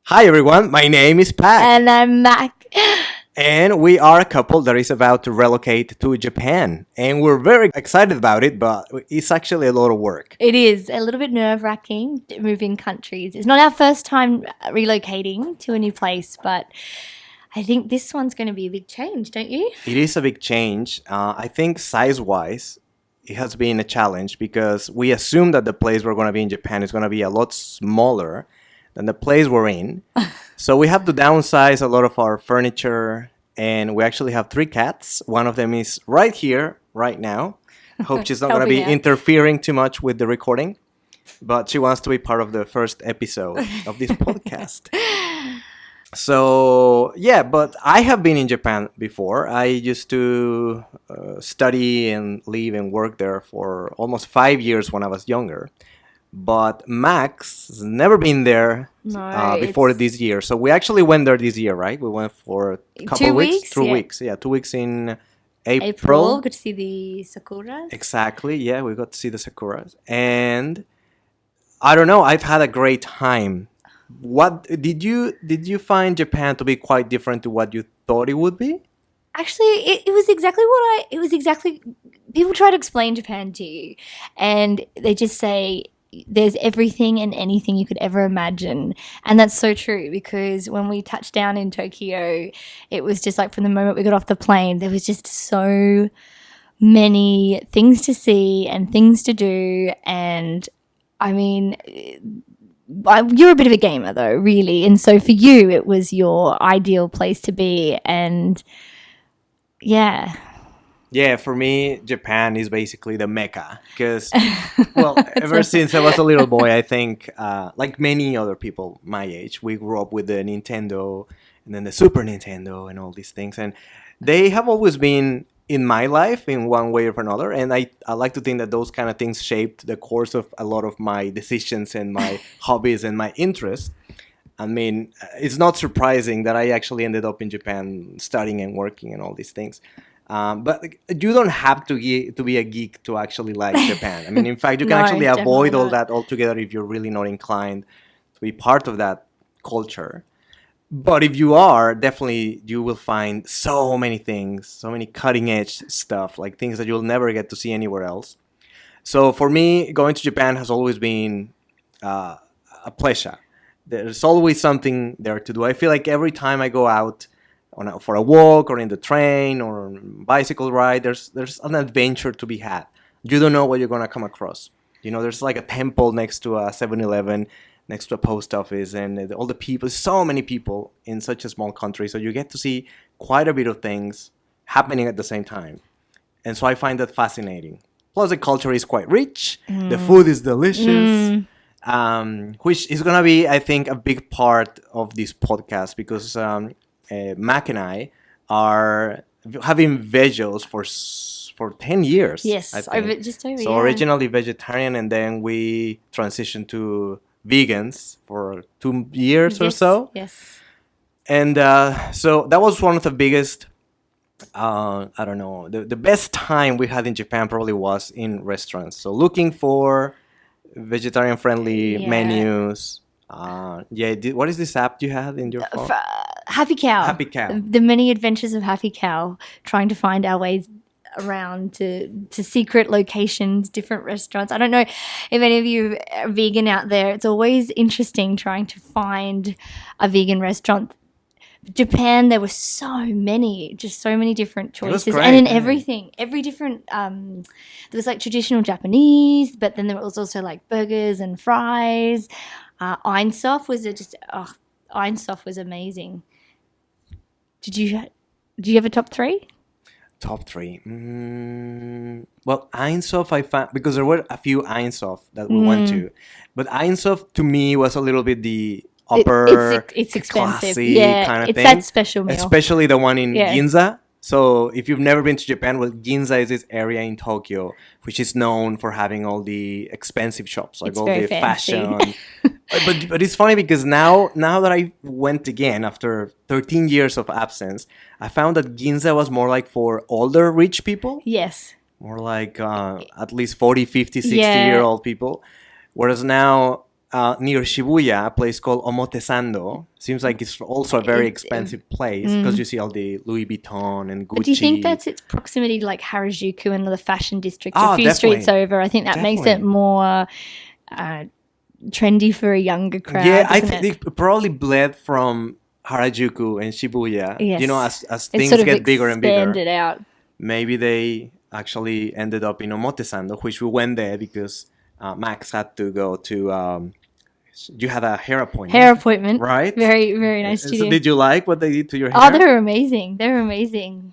Hi everyone, my name is Pac, And I'm Mac. and we are a couple that is about to relocate to Japan. And we're very excited about it, but it's actually a lot of work. It is a little bit nerve wracking moving countries. It's not our first time relocating to a new place, but I think this one's going to be a big change, don't you? It is a big change. I think size wise, it has been a challenge because we assume that the place we're going to be in Japan is going to be a lot smaller than the place we're in. So we have to downsize a lot of our furniture, and we actually have three cats. One of them is right here, right now. I hope she's not going to be Helping out. interfering too much with the recording, but she wants to be part of the first episode of this podcast. So, yeah, but I have been in Japan before. I used to study and live and work there for almost 5 years when I was younger. But Max has never been there No, before it's this year. So we actually went there this year, right? We went for a couple 2 of weeks. weeks. 2 weeks. Yeah, 2 weeks in April. April, good to see the sakuras. Exactly. Yeah, we got to see the sakuras. And I don't know, I've had a great time. What did you find Japan to be quite different to what you thought it would be? Actually, it was exactly it was exactly, people try to explain Japan to you, and they just say there's everything and anything you could ever imagine. And that's so true, because when we touched down in Tokyo, it was just like from the moment we got off the plane, there was just so many things to see and things to do. And I mean, you're a bit of a gamer though, really. And so for you, it was your ideal place to be. And yeah. Yeah, for me, Japan is basically the mecca because, well, ever So- since I was a little boy, I think, like many other people my age, we grew up with the Nintendo and then the Super Nintendo and all these things, and they have always been in my life in one way or another. And I like to think that those kind of things shaped the course of a lot of my decisions and my hobbies and my interests. I mean, it's not surprising that I actually ended up in Japan studying and working and all these things. But like, you don't have to be a geek to actually like Japan. I mean, in fact, you can No, actually avoid definitely all not. that altogether if you're really not inclined to be part of that culture. But if you are, definitely you will find so many things, so many cutting edge stuff, like things that you'll never get to see anywhere else. So for me, going to Japan has always been uh, a pleasure. There's always something there to do. I feel like every time I go out for a walk or in the train or on bicycle ride, there's an adventure to be had. You don't know what you're gonna come across. You know, there's like a temple next to a 7-Eleven, next to a post office, and all the people, so many people in such a small country. So you get to see quite a bit of things happening at the same time. And so I find that fascinating. Plus, the culture is quite rich. The food is delicious, which is going to be, I think, a big part of this podcast because Mac and I are having veggies for 10 years, Yes, I think. just over, So yeah. originally vegetarian, and then we transitioned to vegans for 2 years or Yes, so. yes. And so that was one of the biggest, I don't know, the best time we had in Japan probably was in restaurants. So looking for vegetarian friendly Yeah. menus. Yeah, what is this app you had in your phone? Happy Cow. Happy Cow. The many adventures of Happy Cow, trying to find our ways around to secret locations, different restaurants. I don't know if any of you are vegan out there. It's always interesting trying to find a vegan restaurant. Japan, there were so many, just so many different It was choices, great, and in yeah. everything, every different. There was like traditional Japanese, but then there was also like burgers and fries. Einsoff was Einsoff was amazing. Did you do you have a top three? Top three. Well, Einsoff I found because there were a few Einsoff that we went to, but Einsoff to me was a little bit the upper, It's expensive. classy Yeah, kind of it's thing. that special meal. Especially the one in Yeah. Ginza. So if you've never been to Japan, well, Ginza is this area in Tokyo which is known for having all the expensive shops, like It's all very the fancy. fashion. But it's funny because now that I went again after 13 years of absence, I found that Ginza was more like for older rich people, Yes. more like at least 40, 50, 60 Yeah. year old people. Whereas now near Shibuya, a place called Omotesando. Seems like it's also a very expensive place because you see all the Louis Vuitton and Gucci. But do you think that's its proximity to like Harajuku and the fashion district Oh, a few definitely. streets over? I think that makes it Definitely. more trendy for a younger crowd. Yeah, I doesn't think it? they probably bled from Harajuku and Shibuya. Yes. You know, as They things sort of get bigger and bigger. expanded out. Maybe they actually ended up in Omotesando, which we went there because Max had to go to. You had a hair appointment. Hair appointment. Right? Very, very nice So studio. did you like what they did to your hair? Oh, they were amazing. They were amazing.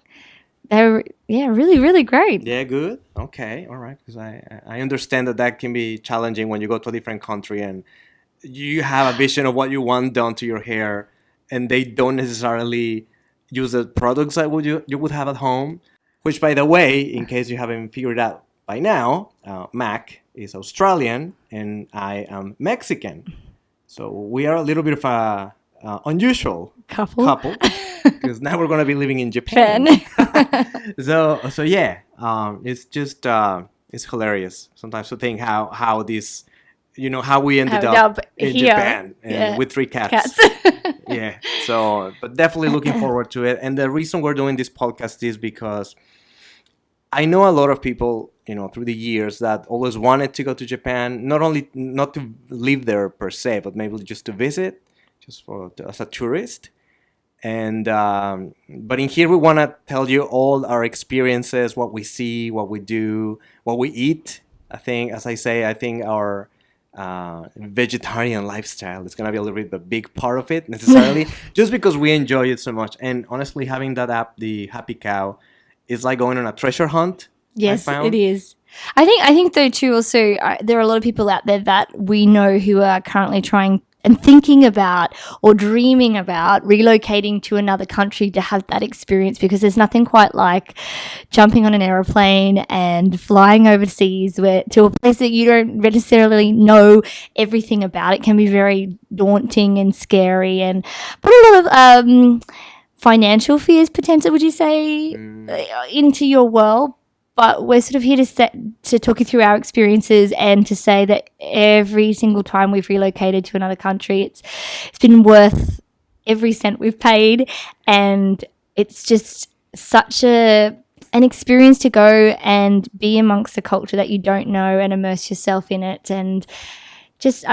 They were, yeah, really, really great. Yeah, good. Okay, all right. Because I understand that can be challenging when you go to a different country and you have a vision of what you want done to your hair, and they don't necessarily use the products that you would have at home. Which, by the way, in case you haven't figured out by now, Mac is Australian and I am Mexican. So we are a little bit of a unusual couple because now we're going to be living in Japan. So yeah, it's just it's hilarious sometimes to think how this, how we ended up in here. Japan and Yeah. with 3 cats. Yeah. So, but definitely looking forward to it. And the reason we're doing this podcast is because I know a lot of people, through the years that always wanted to go to Japan, not to live there per se, but maybe just to visit, just as a tourist. And but in here we want to tell you all our experiences, what we see, what we do, what we eat. I think our vegetarian lifestyle is going to be a little bit the big part of it necessarily, just because we enjoy it so much. And honestly, having that app, the Happy Cow, is like going on a treasure hunt. Yes, it is. I think though too. Also, there are a lot of people out there that we know who are currently trying and thinking about or dreaming about relocating to another country to have that experience, because there's nothing quite like jumping on an aeroplane and flying overseas to a place that you don't necessarily know everything about. It can be very daunting and scary and put a lot of financial fears potentially, would you say, into your world. But we're sort of here to talk you through our experiences and to say that every single time we've relocated to another country, it's been worth every cent we've paid, and it's just such an experience to go and be amongst a culture that you don't know and immerse yourself in it, and just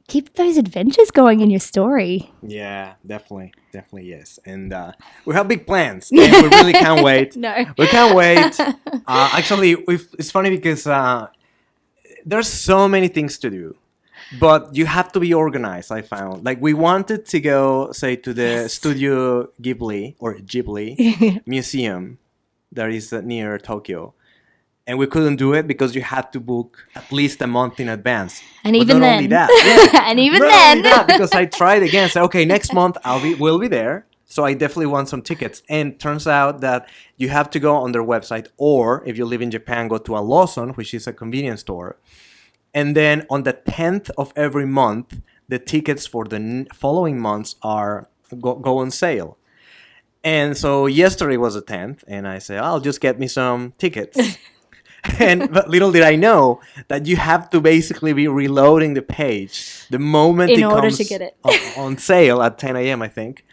keep those adventures going in your story. Yeah, definitely, yes. And we have big plans, and we really can't wait. No, we can't wait. Actually, it's funny because there's so many things to do, but you have to be organized. I found, like, we wanted to go, say, to the Studio Ghibli museum that is near Tokyo. And we couldn't do it because you had to book at least a month in advance. And but even not then, only that, yeah, and even not then, only that, because I tried again. Said, okay, next month we'll be there. So I definitely want some tickets. And turns out that you have to go on their website, or if you live in Japan, go to a Lawson, which is a convenience store. And then on the 10th of every month, the tickets for the following months go on sale. And so yesterday was the 10th, and I said, I'll just get me some tickets. But little did I know that you have to basically be reloading the page the moment in it order comes to get it on sale at 10 a.m. I think.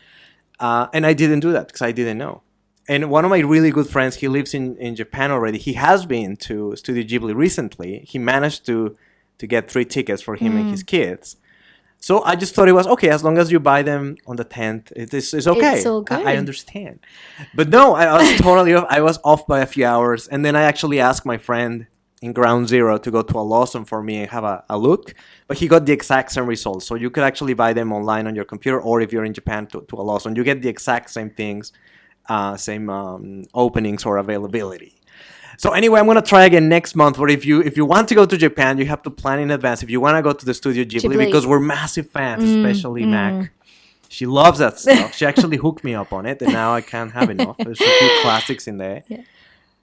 And I didn't do that because I didn't know. And one of my really good friends, he lives in Japan already. He has been to Studio Ghibli recently. He managed to get 3 tickets for him and his kids. So I just thought it was okay, as long as you buy them on the 10th, it's okay. It's all good. I understand. But no, I was totally off. I was off by a few hours. And then I actually asked my friend in Ground Zero to go to a Lawson for me and have a look. But he got the exact same results. So you could actually buy them online on your computer, or if you're in Japan to a Lawson, you get the exact same things, same openings or availability. So anyway, I'm gonna try again next month. But if you want to go to Japan, you have to plan in advance. If you want to go to the Studio Ghibli, because we're massive fans, especially Mac. She loves that stuff. She actually hooked me up on it, and now I can't have enough. There's a few classics in there. Yeah.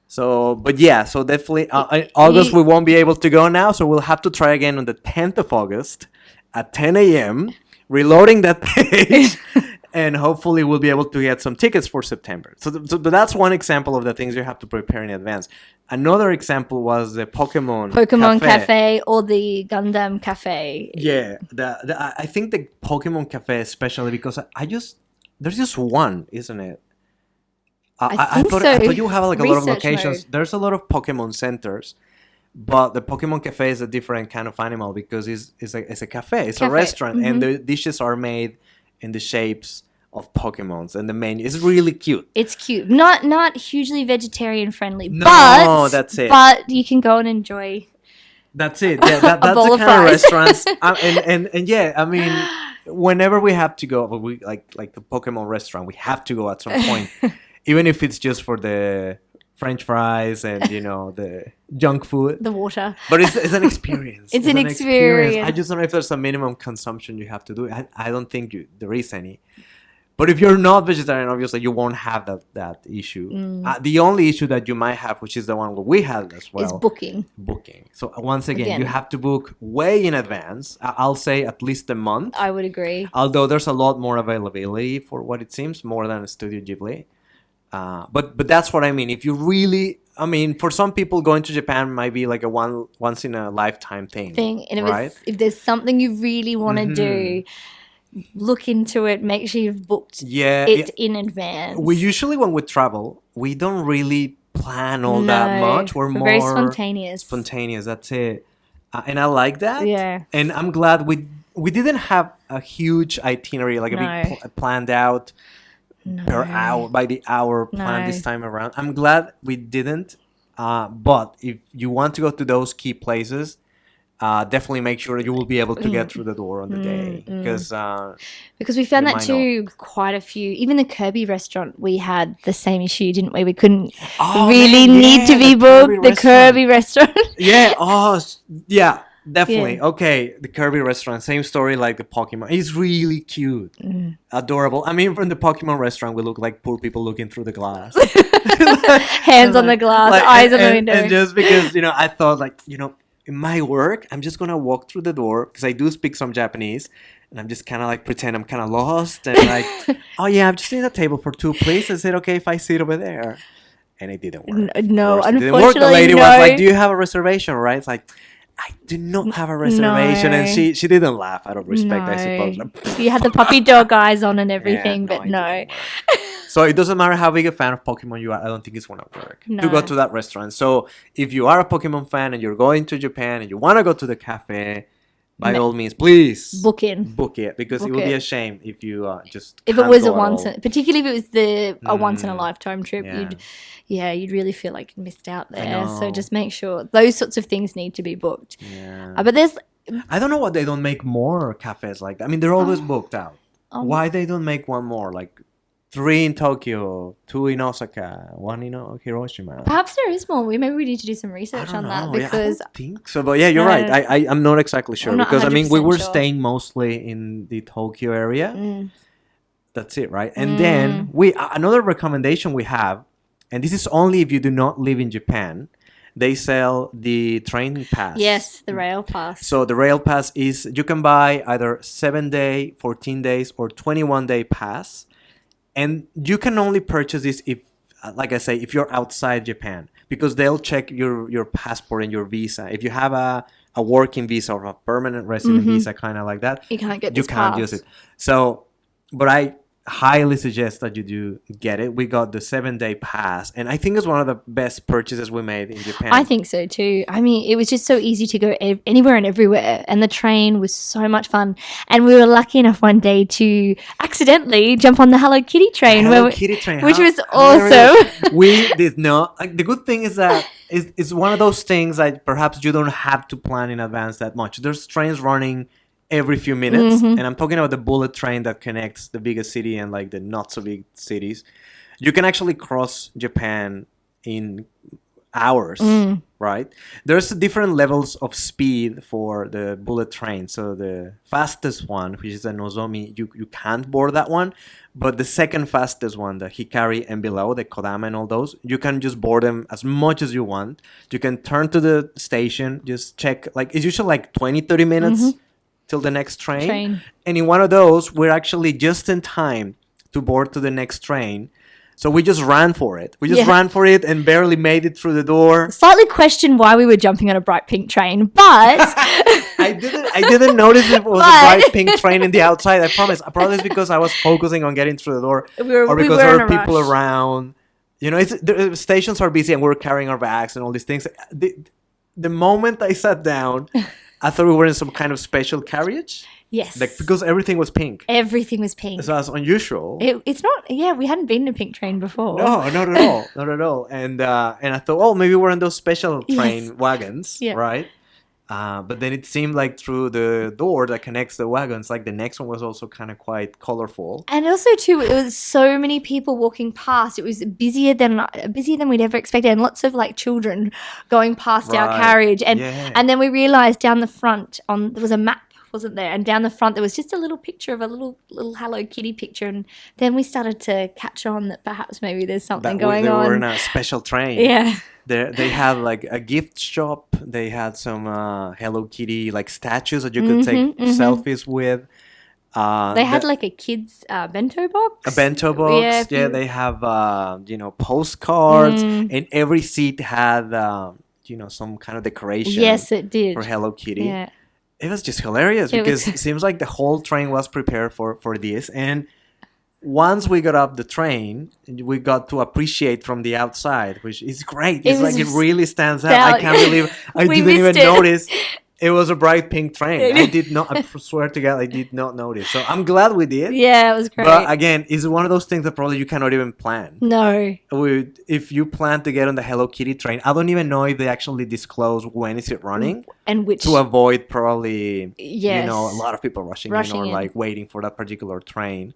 So, but yeah, so definitely August we won't be able to go now, so we'll have to try again on the 10th of August at 10 a.m. Reloading that page. and hopefully we'll be able to get some tickets for September. So that's one example of the things you have to prepare in advance. Another example was the Pokemon Cafe or the Gundam Cafe. Yeah, I think the Pokemon Cafe especially because there's just one, isn't it? I think thought so. I thought you have like a lot of Research locations. mode. There's a lot of Pokemon centers, but the Pokemon Cafe is a different kind of animal because it's a cafe, it's a Cafe, restaurant, and the dishes are made in the shapes of Pokemons, and the menu is really cute. It's cute. Not hugely vegetarian friendly, No, but that's it. But you can go and enjoy. That's it. Yeah, that's bowl the of kind of fries. restaurants. And yeah, I mean, whenever we have to go, we like the Pokemon restaurant, we have to go at some point, even if it's just for the French fries and the junk food. The water. But it's an experience. It's an experience. I just don't know if there's a minimum consumption you have to do. I don't think there is any. But if you're not vegetarian, obviously you won't have that issue. The only issue that you might have, which is the one we had as well, Is booking. So once again, you have to book way in advance. I'll say at least a month. I would agree. Although there's a lot more availability for what it seems, more than Studio Ghibli. But that's what I mean. If you really, I mean, for some people, going to Japan might be like a once in a lifetime thing. And right? if there's something you really want to do, look into it. Make sure you've booked it in advance. We usually, when we travel, we don't really plan all that much. We're more very spontaneous. Spontaneous, that's it. And I like that. Yeah. And I'm glad we didn't have a huge itinerary, like a big planned out per hour, by the hour plan this time around. I'm glad we didn't. But if you want to go to those key places, definitely make sure you will be able to get through the door on the day, because we found that too. Quite a few, even the Kirby restaurant, we had the same issue, didn't we? We couldn't need to be booked. The Kirby restaurant. Yeah, definitely. Yeah. Okay, the Kirby restaurant, same story like the Pokemon. It's really cute, adorable. I mean, from the Pokemon restaurant, we look like poor people looking through the glass, hands on the glass, eyes on the window, and just because I thought in my work, I'm just gonna walk through the door because I do speak some Japanese, and I'm just kind of like pretend I'm kind of lost and like, oh yeah, I'm just in a table for two, please. Is it okay if I sit over there? And it didn't work. No, unfortunately, it didn't work. The lady was like, "Do you have a reservation?" Right? It's like, I do not have a reservation, and she didn't laugh out of respect, I suppose. You had the puppy dog eyes on and everything, but no. So it doesn't matter how big a fan of Pokemon you are. I don't think it's going to work to go to that restaurant. So if you are a Pokemon fan and you're going to Japan and you want to go to the cafe, by all means, please book it, because it would be a shame if you just if it was particularly if it was a once in a lifetime trip. You'd really feel like you missed out there. So just make sure those sorts of things need to be booked. But I don't know why they don't make more cafes like that. I mean, they're always booked out. Why they don't make one more, like 3 in Tokyo, 2 in Osaka, 1 in Hiroshima. Perhaps there is more. Maybe we need to do some research on that, because I don't think so. But yeah, you're right. I'm not exactly sure, because I mean we were staying mostly in the Tokyo area. That's it, right? And then another recommendation we have, and this is only if you do not live in Japan. They sell the train pass. Yes, the rail pass. So the rail pass is, you can buy either 7-day, 14 days, or 21-day pass. And you can only purchase this if, like I say, if you're outside Japan, because they'll check your passport and your visa. If you have a working visa or a permanent resident visa, kind of like that, you can't get this pass. Use it. So, but I highly suggest that you do get it. We got the 7-day pass, and I think it's one of the best purchases we made in Japan. I think so too. I mean, it was just so easy to go anywhere and everywhere, and the train was so much fun. And we were lucky enough one day to accidentally jump on the Hello Kitty train, which was awesome. We did not. Like, the good thing is that it's one of those things that perhaps you don't have to plan in advance that much. There's trains running every few minutes, and I'm talking about the bullet train that connects the biggest city and like the not so big cities. You can actually cross Japan in hours, right? There's different levels of speed for the bullet train. So the fastest one, which is the Nozomi, you can't board that one, but the second fastest one, the Hikari and below, the Kodama and all those, you can just board them as much as you want. You can turn to the station, just check, like it's usually like 20-30 minutes till the next train. And in one of those, we're actually just in time to board to the next train. So we just ran for it. We just Yeah. ran for it and barely made it through the door. Slightly questioned why we were jumping on a bright pink train, but I didn't notice it was a But- bright pink train in the outside. I promise. Probably it's because I was focusing on getting through the door, we were, or we because were there in a were people rush. around. You know, the stations are busy and we're carrying our bags and all these things. The moment I sat down, I thought we were in some kind of special carriage, Yes. like because everything was pink. Everything was pink. So that's unusual. It's not, yeah, we hadn't been in a pink train before. No, not at all, not at all. And I thought, oh, maybe we're in those special train Yes. wagons, Yeah. right? But then it seemed like through the door that connects the wagons, like the next one was also kind of quite colorful. And also too, it was so many people walking past. It was busier than we'd ever expected, and lots of like children going past our Right. carriage. And Yeah. and then we realized down the front there was a map, wasn't there? And down the front there was just a little picture of a little Hello Kitty picture. And then we started to catch on that perhaps maybe there's something going they were in on. a special train. Yeah. They had like a gift shop. They had some Hello Kitty like statues that you could take selfies with. They had like a kid's bento box. A bento box. Yeah, they have postcards, and every seat had some kind of decoration. Yes, it did. For Hello Kitty. Yeah. It was just hilarious It because was- it seems like the whole train was prepared for this. And once we got off the train, we got to appreciate from the outside, which is great. It's like it really stands out. I can't believe I We didn't even missed it. notice it was a bright pink train. I did not. I swear to God, I did not notice. So I'm glad we did. Yeah, it was great. But again, it's one of those things that probably you cannot even plan. No. If you plan to get on the Hello Kitty train, I don't even know if they actually disclose when is it running And which to avoid probably Yes. a lot of people rushing in or in. like waiting for that particular train,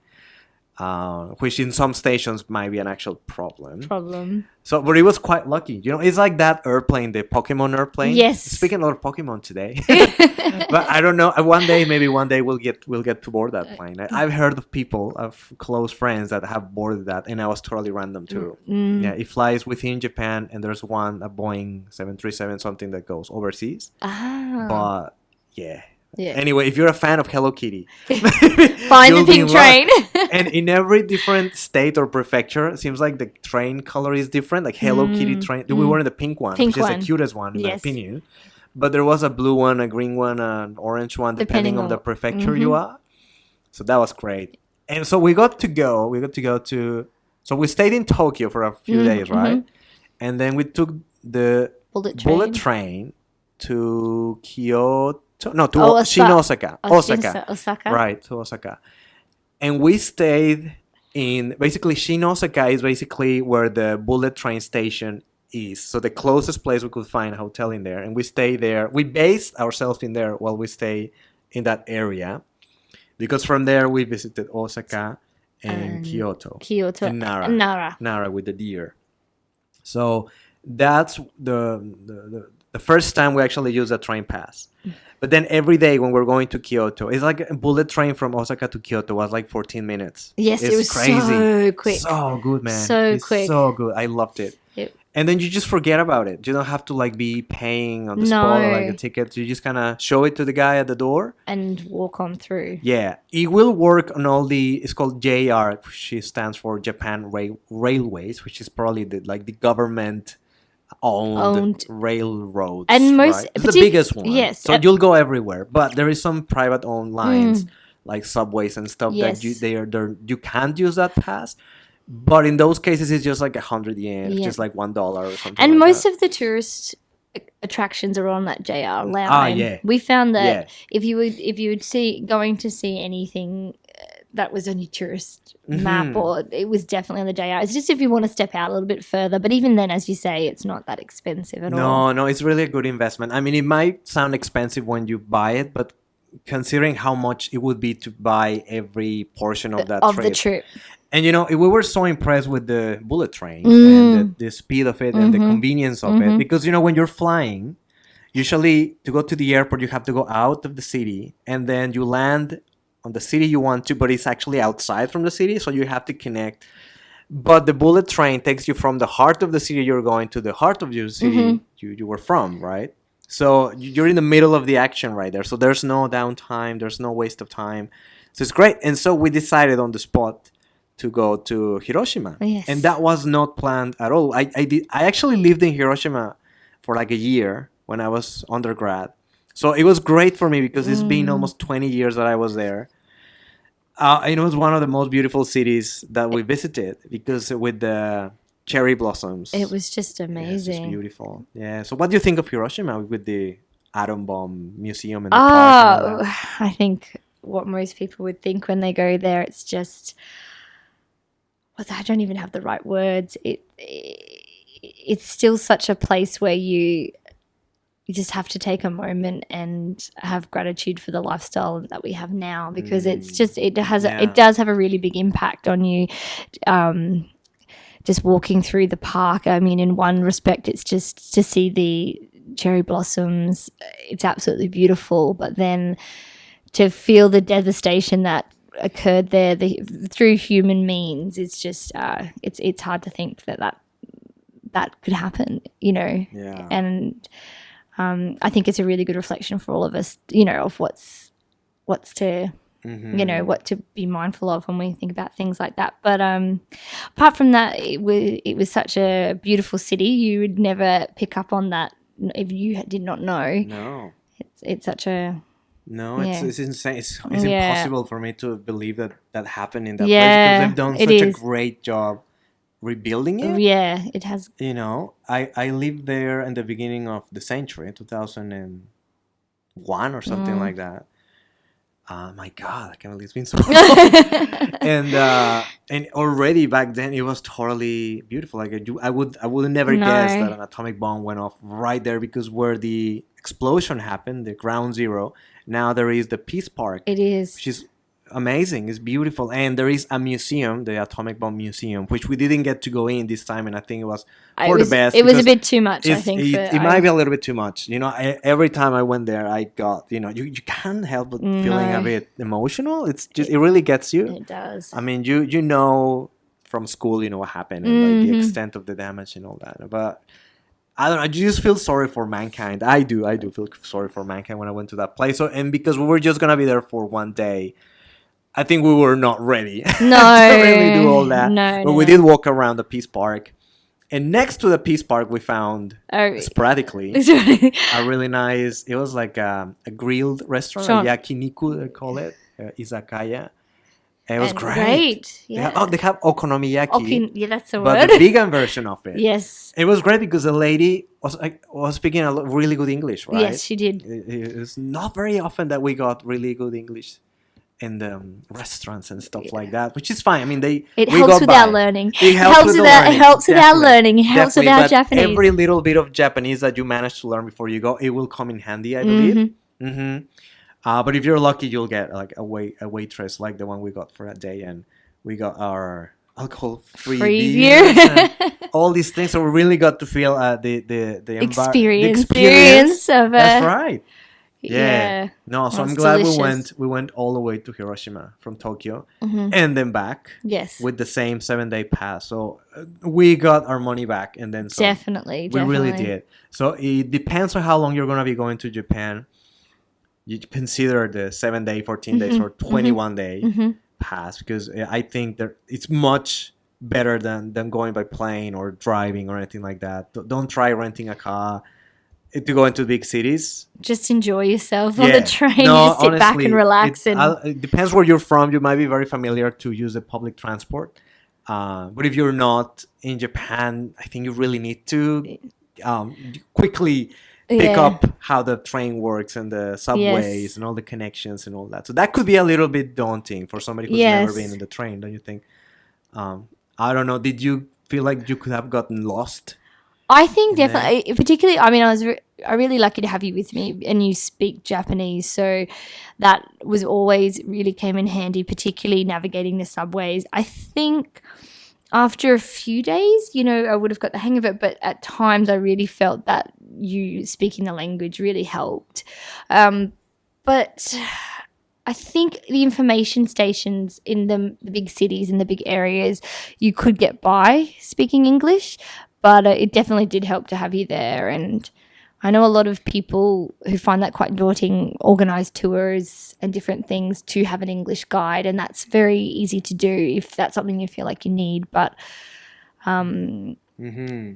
which in some stations might be an actual problem. So, but it was quite lucky. It's like that airplane, the Pokemon airplane. Yes. Speaking of Pokemon today, but I don't know. Maybe one day we'll get to board that plane. I've heard of people, of close friends that have boarded that, and I was totally random too. Yeah, it flies within Japan, and there's a Boeing 737 something that goes overseas. But yeah. Yeah. Anyway, if you're a fan of Hello Kitty, Find the you'll be pink in luck. train. And in every different state or prefecture, it seems like the train color is different. Like Hello Kitty train, we were in the pink one, Pink which is one. the cutest one in my Yes. opinion. But there was a blue one, a green one, an orange one, depending on the prefecture you are. So that was great. And so we got to go to. So we stayed in Tokyo for a few days, right? And then we took the bullet train to Kyoto. No, to Osaka. Osaka. Right, to Osaka. And we stayed in basically Shin Osaka is basically where the bullet train station is. So the closest place we could find a hotel in there. And we stayed there. We based ourselves in there while we stay in that area. Because from there we visited Osaka and Kyoto. And Nara with the deer. So that's the first time we actually used a train pass. But then every day when we're going to Kyoto, it's like a bullet train from Osaka to Kyoto was like 14 minutes. Yes, It's it was so quick. So good, man. So It's quick. So good. I loved it. Yep. And then you just forget about it. You don't have to like be paying on the spot or like a ticket. You just kind of show it to the guy at the door. And walk on through. Yeah. It will work on all it's called JR, which stands for Japan Railways, which is probably the government owned railroads, and most right? It's the biggest one. Yes, so you'll go everywhere, but there is some private owned lines like subways and stuff that you can't use that pass. But in those cases, it's just like 100 yen, just like $1 or something. And like most that. of the tourist attractions are on that JR line. Yeah. We found that if you would going to see anything that was on your tourist map, or it was definitely on the JR. It's just if you want to step out a little bit further, but even then, as you say, it's not that expensive at all. No, it's really a good investment. I mean, it might sound expensive when you buy it, but considering how much it would be to buy every portion of that the trip. And we were so impressed with the bullet train and the speed of it and the convenience of it, because when you're flying, usually to go to the airport you have to go out of the city and then you land on the city you want to, but it's actually outside from the city, so you have to connect. But the bullet train takes you from the heart of the city you're going to the heart of your city you were from, right? So you're in the middle of the action right there. So there's no downtime, there's no waste of time. So it's great. And so we decided on the spot to go to Hiroshima. Yes. And that was not planned at all. I actually lived in Hiroshima for like a year when I was undergrad. So it was great for me because it's been almost 20 years that I was there. And it was one of the most beautiful cities that we visited because with the cherry blossoms. It was just Yeah, it's just amazing. beautiful. Yeah. So what do you think of Hiroshima with the atom bomb museum and the park and all Oh, that? I think what most people would think when they go there, it's just, well, I don't even have the right words. It's still such a place where you just have to take a moment and have gratitude for the lifestyle that we have now, because it's just it does have a really big impact on you. Just walking through the park, I mean, in one respect, it's just to see the cherry blossoms. It's absolutely beautiful, but then to feel the devastation that occurred there through human means, it's just it's hard to think that could happen, Yeah. And I think it's a really good reflection for all of us, of what's to what to be mindful of when we think about things like that. But apart from that, it was such a beautiful city. You would never pick up on that if you did not know. No. It's such a No, Yeah. it's insane. It's Yeah. impossible for me to believe that happened in that place Yeah, because they've done it such a is. great job rebuilding it. Yeah, it has. I lived there in the beginning of the century, 2001 or something like that. My God, I can't believe it's been so long. And already back then it was totally beautiful. Like I would never guess No. that an atomic bomb went off right there, because where the explosion happened, the ground zero, now there is the Peace Park, It is. which is amazing. It's beautiful, and there is a museum, the atomic bomb museum, which we didn't get to go in this time, and I think it was for the best. It was a because bit too much, I it's- think. it might be a little bit too much. Every time I went there, I got, you can't help but feeling a No. bit emotional. It's just, it really gets you. It does. I mean, you know from school, what happened and like the extent of the damage and all that. But I don't know. I just feel sorry for mankind. I do feel sorry for mankind when I went to that place. So, and because we were just gonna be there for one day, I think we were not ready No. to really do all that. No, But no, we no. did walk around the Peace Park, and next to the Peace Park, we found Oh, sporadically a really nice. It was like a grilled restaurant, Sure. a yakiniku they call it, izakaya. And it was and great. Yeah. They have okonomiyaki, Yeah, that's the but word. the vegan version of it. Yes. It was great because the lady was speaking really good English, right? Yes, she did. It's not very often that we got really good English in the restaurants and stuff like that, which is fine. I mean, It we helps got with by. our learning. It helps with with the our learning. It helps with our Definitely. learning. It helps with Definitely, our but Japanese. every little bit of Japanese that you manage to learn before you go, it will come in handy, I believe. But if you're lucky, you'll get like a waitress like the one we got for that day, and we got our alcohol-free Free beers beer. and all these things. So we really got to feel the Experience of That's right. Yeah. Yeah. No, so That's I'm glad delicious. we went all the way to Hiroshima from Tokyo and then back Yes. with the same 7-day pass. So we got our money back and then some. Definitely. We really did. So it depends on how long you're going to be going to Japan. You consider the 7-day, 14 days, or 21-day pass, because I think that it's much better than going by plane or driving or anything like that. Don't try renting a car to go into big cities. Just enjoy yourself on the train. No, Just sit back honestly, and relax. it depends where you're from. You might be very familiar to use the public transport. But if you're not in Japan, I think you really need to quickly pick up how the train works and the subways and all the connections and all that. So that could be a little bit daunting for somebody who's never been in the train, don't you think? I don't know. Did you feel like you could have gotten lost? I think definitely, particularly, I mean, I really lucky to have you with me, and you speak Japanese, so that was always really came in handy, particularly navigating the subways. I think after a few days, I would have got the hang of it, but at times I really felt that you speaking the language really helped. But I think the information stations in the big cities, in the big areas, you could get by speaking English, but it definitely did help to have you there. And I know a lot of people who find that quite daunting organize tours and different things to have an English guide, and that's very easy to do if that's something you feel like you need. But Mm-hmm.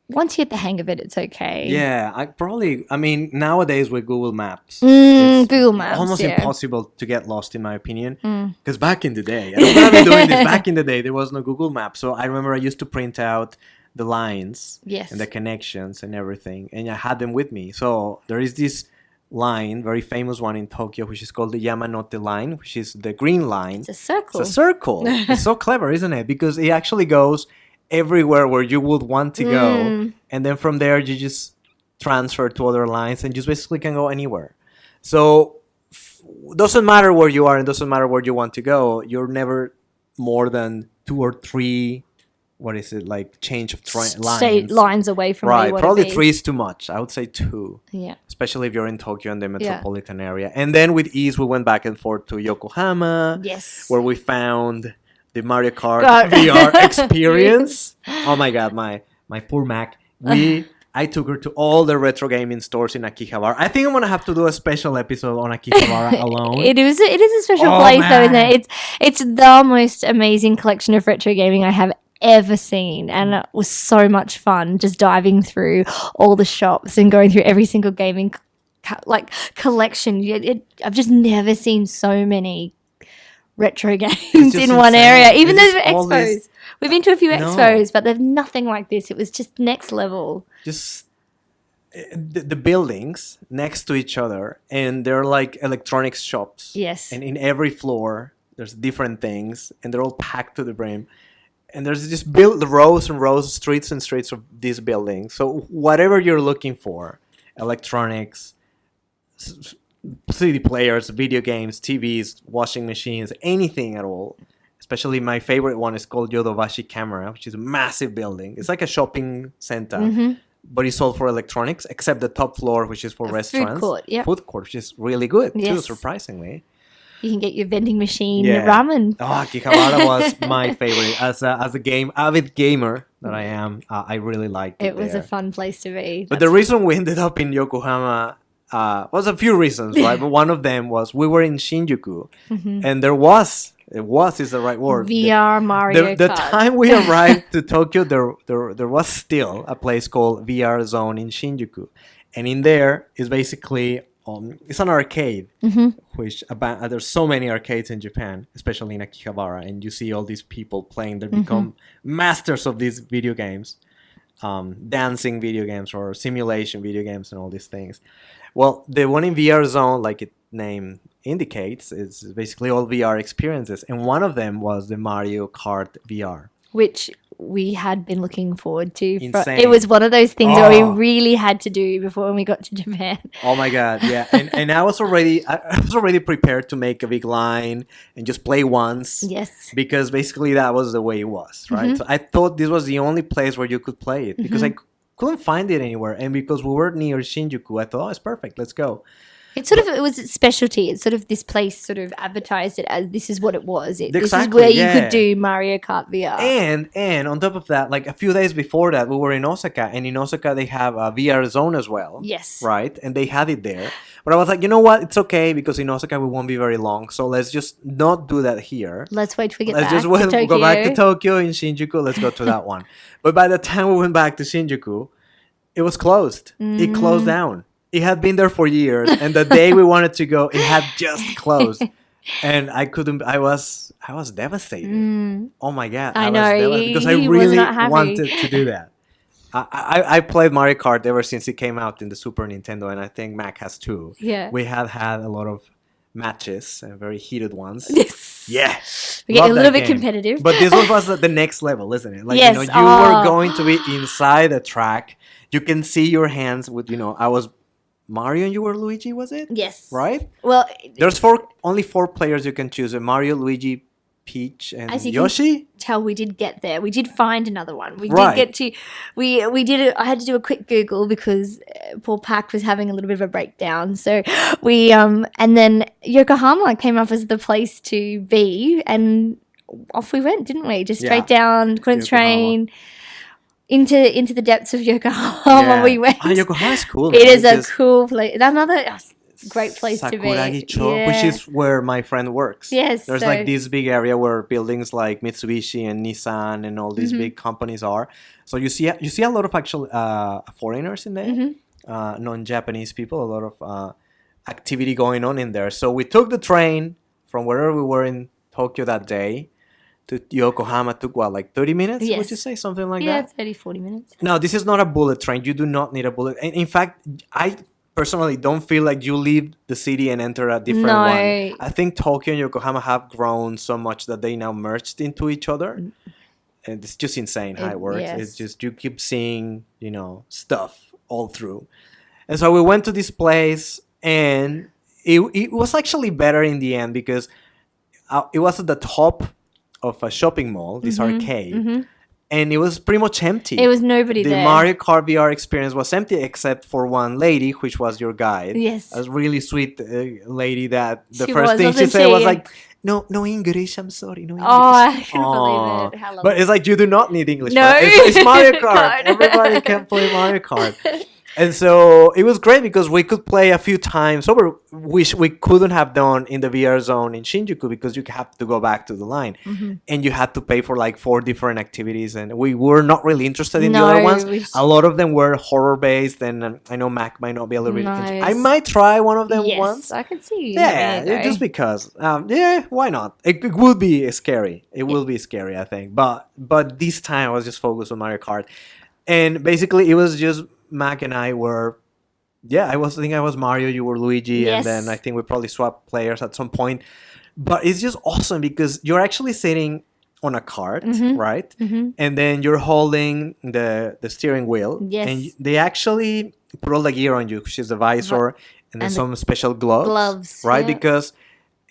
once you get the hang of it, it's okay. Yeah, I mean, nowadays with Google Maps, Google Maps, almost yeah. impossible to get lost, in my opinion. Because back in the day, I don't know if I've been doing this. Back in the day, there was no Google Maps, so I remember I used to print out the lines Yes. and the connections and everything, and I had them with me. So there is this line, very famous one in Tokyo, which is called the Yamanote line, which is the green line. It's a circle. It's a circle. It's so clever, isn't it? Because it actually goes everywhere where you would want to go, and then from there you just transfer to other lines and just basically can go anywhere. So doesn't matter where you are and doesn't matter where you want to go. You're never more than 2 or 3. What is it, like change of State lines away from where right? you want Probably to be. 3 is too much. I would say 2. Yeah. Especially if you're in Tokyo and the metropolitan area. And then with ease, we went back and forth to Yokohama, Yes. where we found the Mario Kart VR experience. Oh my God, my poor Mac. I took her to all the retro gaming stores in Akihabara. I think I'm gonna have to do a special episode on Akihabara alone. It is a special place, though, isn't it? It's the most amazing collection of retro gaming I have ever seen, and it was so much fun just diving through all the shops and going through every single gaming collection. I've just never seen so many retro games in one area. Even though expos, we've been to a few expos, but they're nothing like this. It was just next level. Just the buildings next to each other, and they're like electronics shops. Yes. And in every floor, there's different things, and they're all packed to the brim. And there's just rows and rows, streets and streets of these buildings. So whatever you're looking for, electronics, CD players, video games, TVs, washing machines, anything at all. Especially my favorite one is called Yodobashi Camera, which is a massive building. It's like a shopping center, but it's all for electronics, except the top floor, which is for restaurants. Food court, yeah. Food court, which is really good too, Yes. surprisingly. You can get your vending machine, Yeah. ramen. Oh, Akihabara was my favorite. As a avid gamer that I am, I really liked it. It was there. a fun place to be. But the reason we ended up in Yokohama was a few reasons, right? But one of them was we were in Shinjuku, and it was is the right word. VR Mario The Kart. time we arrived to Tokyo, there was still a place called VR Zone in Shinjuku, and in there is basically it's an arcade, which there's so many arcades in Japan, especially in Akihabara, and you see all these people playing. They become masters of these video games, dancing video games or simulation video games and all these things. Well, the one in VR Zone, like its name indicates, is basically all VR experiences, and one of them was the Mario Kart VR. Which we had been looking forward to. Insane. It was one of those things where we really had to do before when we got to Japan. Oh my God, yeah. And I was already prepared to make a big line and just play once. Yes. Because basically that was the way it was, right? So I thought this was the only place where you could play it because I couldn't find it anywhere. And because we were near Shinjuku, I thought, oh, it's perfect. Let's go. It was its specialty. It's sort of this place sort of advertised it as this is what it was. This is Exactly, where you yeah. could do Mario Kart VR. And on top of that, like a few days before that, we were in Osaka, and in Osaka they have a VR zone as well. Yes. Right? And they had it there. But I was like, you know what? It's okay because in Osaka we won't be very long. So let's just not do that here. Let's wait till we get Let's back just to go Tokyo. back to Tokyo in Shinjuku. Let's go to that one. But by the time we went back to Shinjuku, it was closed. It closed down. It had been there for years, and the day we wanted to go, it had just closed, and I couldn't. I was devastated. Oh my God! I know, was devastated because I he was really not happy. wanted to do that. I played Mario Kart ever since it came out in the Super Nintendo, and I think Mac has too. Yeah. We have had a lot of matches, very heated ones. Yes. Yeah. We get Love a little that bit game. competitive. But this one was at the next level, isn't it? Like, Yes. you were going to be inside the track. You can see your hands with, I was Mario and you were Luigi, was it? Yes. Right? Well, There's only four players you can choose. Mario, Luigi, Peach, and as you Yoshi? can tell, we did get there. We did find another one. We Right. did get to. We did it. I had to do a quick Google because poor Pac was having a little bit of a breakdown. So we and then Yokohama came up as the place to be, and off we went, didn't we? Just straight down, Queen's Yokohama. Train. into the depths of Yokohama. We went. Yokohama is cool. It man. is a Just cool place. Another great place to be. Sakuragi-cho, which is where my friend works. Yes, There's so- like this big area where buildings like Mitsubishi and Nissan and all these big companies are. So you see a lot of actual foreigners in there, non-Japanese people, a lot of activity going on in there. So we took the train from wherever we were in Tokyo that day to Yokohama. Took what, like 30 minutes? Yes. Would you say something like Yeah, that? 30, 40 minutes. No, this is not a bullet train. You do not need a bullet. In fact, I personally don't feel like you leave the city and enter a different No. one. I think Tokyo and Yokohama have grown so much that they now merged into each other. And it's just insane how it works. Yes. It's just you keep seeing, stuff all through. And so we went to this place, and it was actually better in the end because it was at the top of a shopping mall, this arcade, and it was pretty much empty. It was nobody the there. Mario Kart VR experience was empty except for one lady, which was your guide. Yes. A really sweet lady that the She first was, thing she wasn't said was she? like, no English, I'm sorry, no English. Oh, I couldn't Aw. believe it. How But it's like you do not need English. No. for it. It's Mario Kart. God. Everybody can play Mario Kart. And so it was great because we could play a few times over, which we couldn't have done in the VR zone in Shinjuku because you have to go back to the line. And you had to pay for like 4 different activities. And we were not really interested in the No, other ones. we- A lot of them were horror based. And I know Mac might not be a little bit. Nice. I might try one of them Yes, once. I can see you. Yeah, having a go. just because. Why not? It will be scary. It will be scary, I think. But this time I was just focused on Mario Kart, and basically it was just Mac and I were. Yeah, I think I was Mario, you were Luigi, Yes. and then I think we probably swapped players at some point. But it's just awesome because you're actually sitting on a cart, right? And then you're holding the steering wheel. Yes. And they actually put all the gear on you, which is the visor and then and the some special gloves. Right? yeah. Because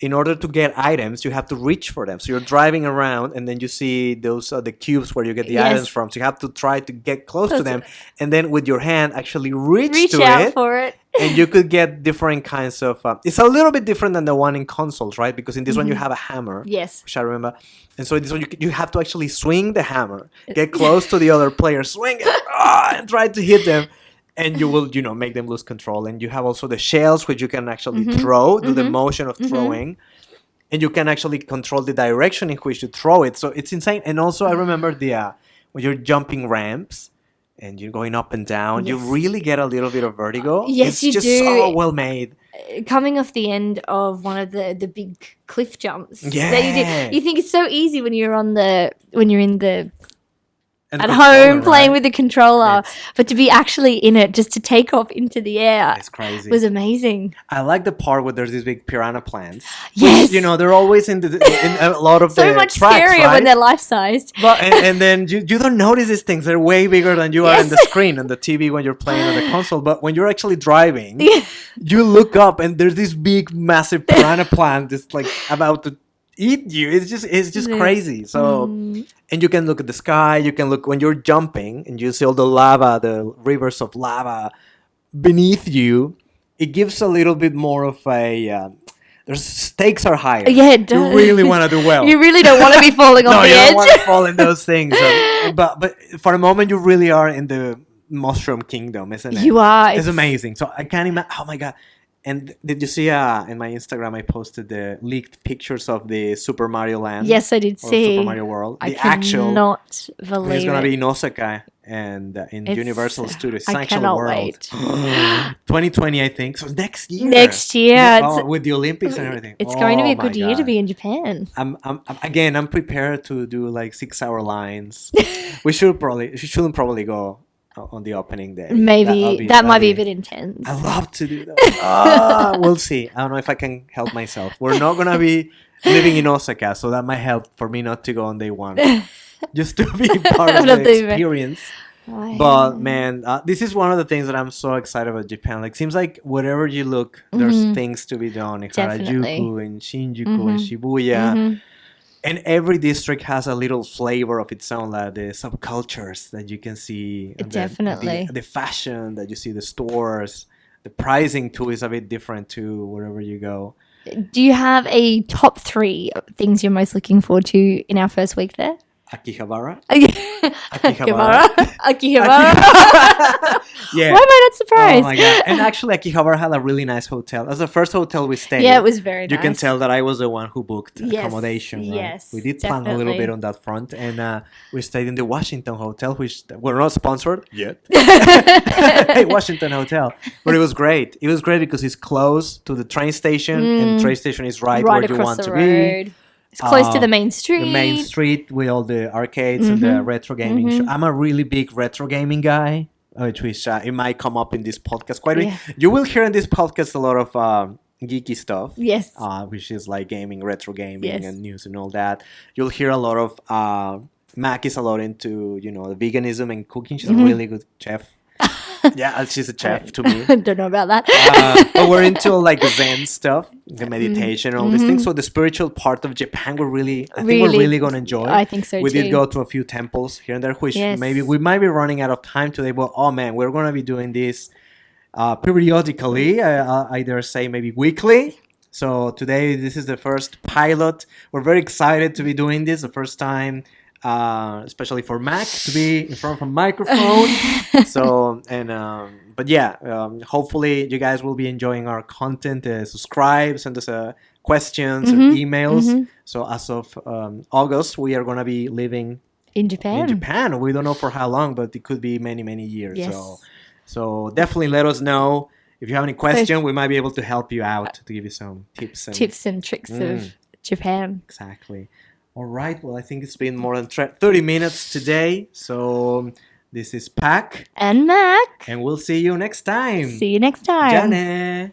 in order to get items, you have to reach for them. So you're driving around and then you see those the cubes where you get the Yes. items from. So you have to try to get close to them and then with your hand actually reach to out it. for it. And you could get different kinds of... it's a little bit different than the one in consoles, right? Because in this one you have a hammer. Yes. Which I remember. And so in this one you have to actually swing the hammer, get close to the other player, swing it, and try to hit them. And you will, make them lose control. And you have also the shells, which you can actually throw, do the motion of throwing. And you can actually control the direction in which you throw it. So it's insane. And also I remember when you're jumping ramps and you're going up and down, you Yes. really get a little bit of vertigo. Yes, it's you just do. so well made. Coming off the end of one of the big cliff jumps. that Yeah. you think it's so easy when you're in the And at the home controller, playing right? with the controller, It's- but to be actually in it, just to take off into the air, It's crazy. was amazing. I like the part where there's these big piranha plants. Yes. Which, they're always in a lot of So the much tracks, scarier right? when they're life sized. But and then you don't notice these things. They're way bigger than you are on the Yes. screen on the TV when you're playing on the console. But when you're actually driving, you look up and there's this big, massive piranha plant that's like about to eat you. It's just Yeah. crazy. So and you can look at the sky. You can look when you're jumping and you see all the lava, the rivers of lava beneath you. It gives a little bit more of a. There's stakes are higher. Yeah, it You does. really want to do well. You really don't want to be falling No, off the you edge. don't want to fall in those things. But for a moment, you really are in the mushroom kingdom, isn't it? You are. It's amazing. So I can't imagine. Oh my god! And did you see in my Instagram? I posted the leaked pictures of the Super Mario Land. Yes, I did or see. Super Mario World. I The actual. cannot believe It's gonna it. be in Osaka and in It's- Universal Studios. It's I actual cannot world. wait. 2020, I think. So next year. Next year. Yeah, It's- with the Olympics and everything. It's going to be a Oh good my year to God. be in Japan. I'm prepared to do like 6-hour lines. we shouldn't probably go on the opening day. Maybe that might be a bit intense. I love to do that. We'll see. I don't know if I can help myself. We're not gonna be living in Osaka, so that might help for me not to go on day one, just to be part of Not the the- experience. Right. But man, this is one of the things that I'm so excited about Japan. Like, seems like wherever you look, there's things to be done in Definitely. Harajuku, in Shinjuku, in Shibuya. And every district has a little flavor of its own, like the subcultures that you can see. and Definitely. The fashion that you see, the stores. The pricing too is a bit different too, wherever you go. Do you have a top 3 things you're most looking forward to in our first week there? Akihabara. Akihabara. Akihabara. Yeah. Why am I not Oh surprised? my god! And actually, Akihabara had a really nice hotel. As the first hotel we stayed. Yeah, it was very You nice. can tell that I was the one who booked Yes, accommodation. Right? yes, We did plan a little definitely. bit on that front, and we stayed in the Washington Hotel, which we're not sponsored yet. Hey, Washington Hotel, but it was great. It was great because it's close to the train station, and the train station is right where you across want the to road. It's close to Uh, the main street. be. The main street with all the arcades and the retro gaming. I'm a really big retro gaming guy, which it might come up in this podcast quite a bit. Yeah. You will hear in this podcast a lot of geeky stuff. Yes. Which is like gaming, retro gaming, Yes. and news and all that. You'll hear a lot of Mac is a lot into veganism and cooking. She's a really good chef. Yeah, she's a chef to me. Don't know about that. But we're into like Zen stuff, the meditation, and all these things. So the spiritual part of Japan, I think we're really gonna enjoy. I think so We too. did go to a few temples here and there, which Yes. maybe we might be running out of time today. But oh man, we're gonna be doing this periodically. I dare say maybe weekly. So today, this is the first pilot. We're very excited to be doing this, the first time. Especially for Mac to be in front of a microphone. But yeah, hopefully you guys will be enjoying our content. Subscribe, send us questions and emails. So as of August, we are going to be living in Japan. in Japan. We don't know for how long, but it could be many, many years. Yes. So definitely let us know. If you have any question, we might be able to help you out to give you some tips Tips and tricks of Japan. Exactly. All right. Well, I think it's been more than 30 minutes today. So this is Pac. And Mac. And we'll see you next time. See you next time. Jane.